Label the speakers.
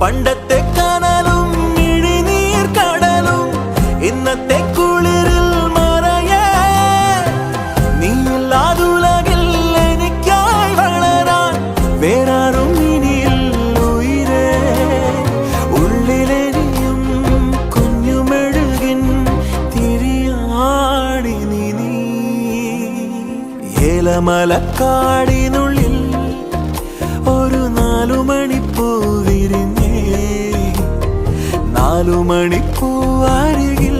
Speaker 1: പണ്ടത്തെ കനലും ഇഴിനീർ കടലും ഇന്നത്തെ കുളിരിൽ മറയേ നീയില്ലാതുലകിൽ എനിക്കായി വളരാൻ വേറാരും ഇനിയില്ല ഉയിരേ ഉള്ളിലെരിയും കുഞ്ഞുമെഴുകിൻ തിരിയാടി നീ ഏലമലക്കാടിനുള്ളിൽ ഒരു 4 മണിപ്പൂ വിരിഞ്ഞേ 4 മണിപ്പൂ അരികിൽ